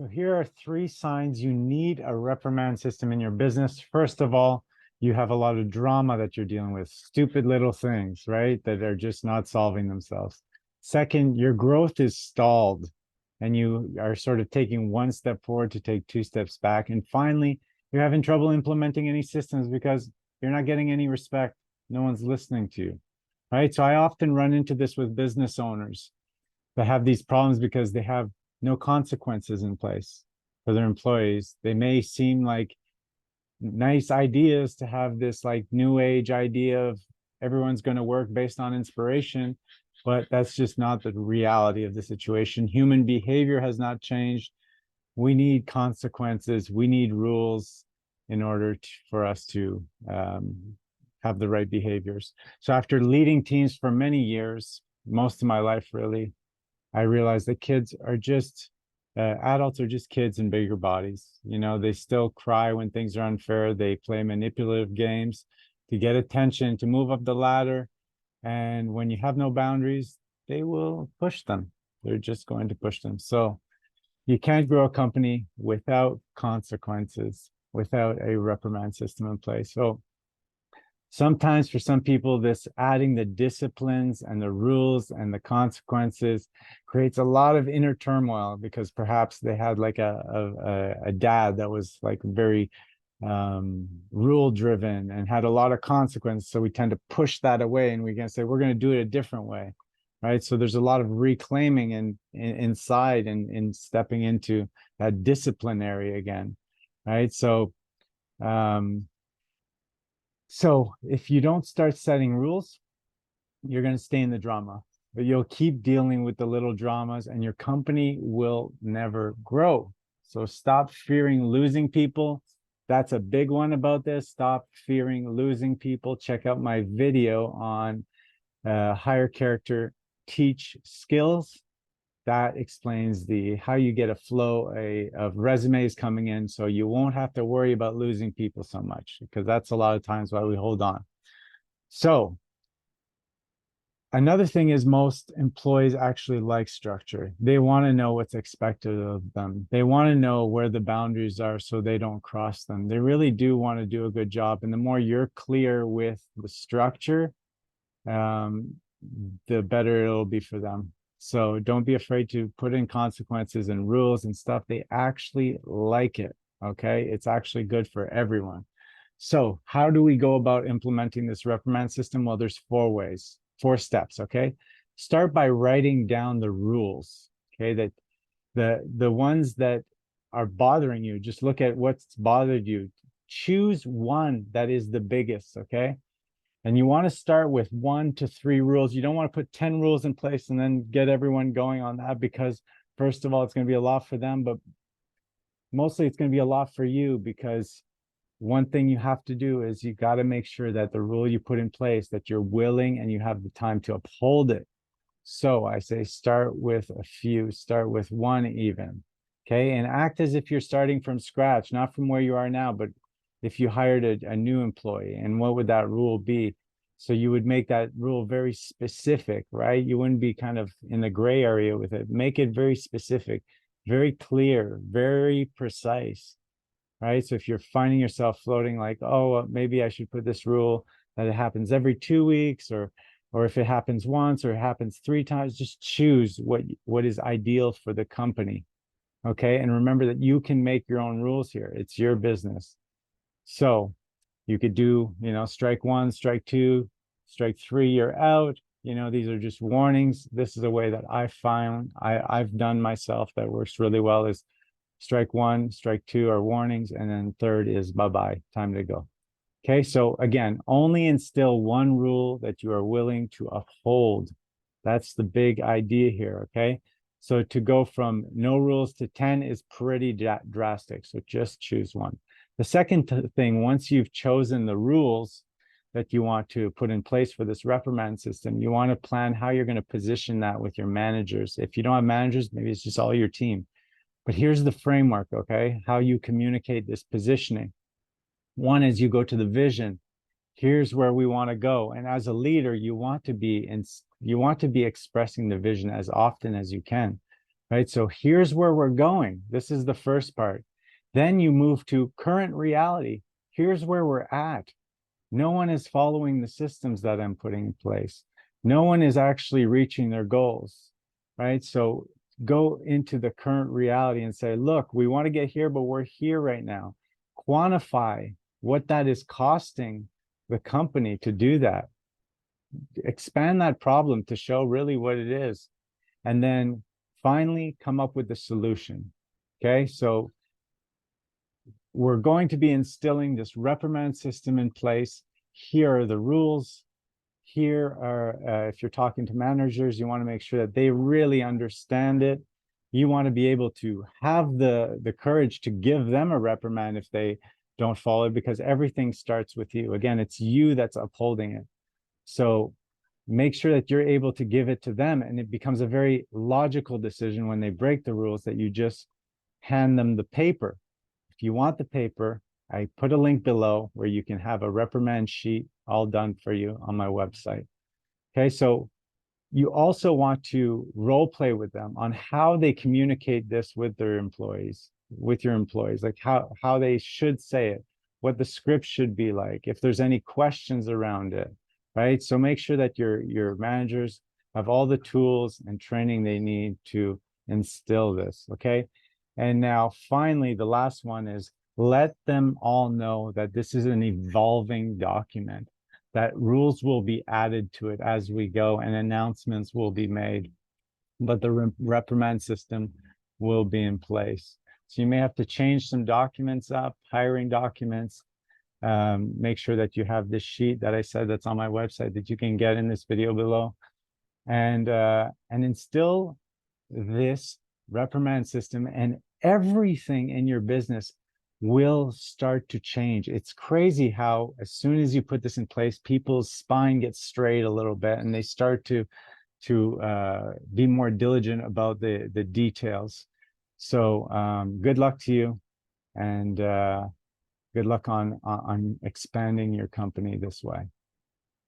So here are three signs you need a reprimand system in your business. First of all, you have a lot of drama that you're dealing with, stupid little things, right? That are just not solving themselves. Second, your growth is stalled and you are sort of taking one step forward to take two steps back. And finally, you're having trouble implementing any systems because you're not getting any respect. No one's listening to you, right? So I often run into this with business owners that have these problems because they have no consequences in place for their employees. They may seem like nice ideas to have this like new age idea of everyone's going to work based on inspiration, but that's just not the reality of the situation. Human behavior has not changed. We need consequences. We need rules in order for us to have the right behaviors. So after leading teams for many years, most of my life really, I realized that kids are just adults are just kids in bigger bodies. You know, they still cry when things are unfair. They play manipulative games to get attention, to move up the ladder. And when you have no boundaries, they will push them. They're just going to push them. So you can't grow a company without consequences, without a reprimand system in place. So sometimes for some people, this adding the disciplines and the rules and the consequences creates a lot of inner turmoil because perhaps they had like a dad that was like very rule driven and had a lot of consequences. So we tend to push that away and we're going to say, we're going to do it a different way. Right. So there's a lot of reclaiming and inside and in stepping into that discipline area again. Right. So if you don't start setting rules, you're going to stay in the drama, but you'll keep dealing with the little dramas and your company will never grow. So stop fearing losing people. That's a big one about this. Stop fearing losing people. Check out my video on hire character, teach skills. That explains how you get a flow of resumes coming in so you won't have to worry about losing people so much, because that's a lot of times why we hold on. So another thing is most employees actually like structure. They want to know what's expected of them. They want to know where the boundaries are so they don't cross them. They really do want to do a good job. And the more you're clear with the structure, the better it'll be for them. So don't be afraid to put in consequences and rules and stuff. They actually like it. Okay. It's actually good for everyone. So how do we go about implementing this reprimand system? Well, there's four steps. Okay. Start by writing down the rules. Okay. That the ones that are bothering you, just look at what's bothered you. Choose one that is the biggest. Okay. And you want to start with 1 to 3 rules. You don't want to put 10 rules in place and then get everyone going on that, because first of all, it's going to be a lot for them, but mostly it's going to be a lot for you, because one thing you have to do is you got to make sure that the rule you put in place, that you're willing and you have the time to uphold it. So I say start with a few, start with 1 even. Okay. And act as if you're starting from scratch, not from where you are now, but if you hired a new employee, and what would that rule be? So you would make that rule very specific, right? You wouldn't be kind of in the gray area with it. Make it very specific, very clear, very precise, right? So if you're finding yourself floating like, oh, maybe I should put this rule that it happens every 2 weeks, or if it happens once or it happens 3 times, just choose what is ideal for the company. Okay. And remember that you can make your own rules here. It's your business. So you could do, strike 1, strike 2, strike 3, you're out. These are just warnings. This is a way that I found I've done myself that works really well, is strike 1, strike 2 are warnings, and then third is bye-bye, time to go. Okay, so again, only instill 1 rule that you are willing to uphold. That's the big idea here, okay? So to go from no rules to 10 is pretty drastic, so just choose 1. The second thing, once you've chosen the rules that you want to put in place for this reprimand system, you want to plan how you're going to position that with your managers. If you don't have managers, maybe it's just all your team. But here's the framework, okay? How you communicate this positioning. 1 is you go to the vision. Here's where we want to go. And as a leader, you want to be expressing the vision as often as you can. right? So here's where we're going. This is the first part. Then you move to current reality. Here's where we're at. No one is following the systems that I'm putting in place. No one is actually reaching their goals, right? So go into the current reality and say, look, we want to get here, but we're here right now. Quantify what that is costing the company to do that. Expand that problem to show really what it is. And then finally come up with the solution. Okay, so we're going to be instilling this reprimand system in place. Here are the rules. Here are, if you're talking to managers, you want to make sure that they really understand it. You want to be able to have the courage to give them a reprimand if they don't follow it, because everything starts with you. Again, it's you that's upholding it. So make sure that you're able to give it to them, and it becomes a very logical decision when they break the rules that you just hand them the paper. If you want the paper, I put a link below where you can have a reprimand sheet all done for you on my website. Okay, so you also want to role play with them on how they communicate this with their employees, with your employees, like how they should say it, what the script should be like, if there's any questions around it, right? So make sure that your managers have all the tools and training they need to instill this, okay? And now finally, the last one is let them all know that this is an evolving document, that rules will be added to it as we go and announcements will be made, but the reprimand system will be in place. So you may have to change some documents up, hiring documents. Make sure that you have this sheet that I said that's on my website that you can get in this video below, and instill this reprimand system, and everything in your business will start to change. It's crazy how as soon as you put this in place, people's spine gets straight a little bit and they start to be more diligent about the details. So good luck to you, and good luck on expanding your company this way.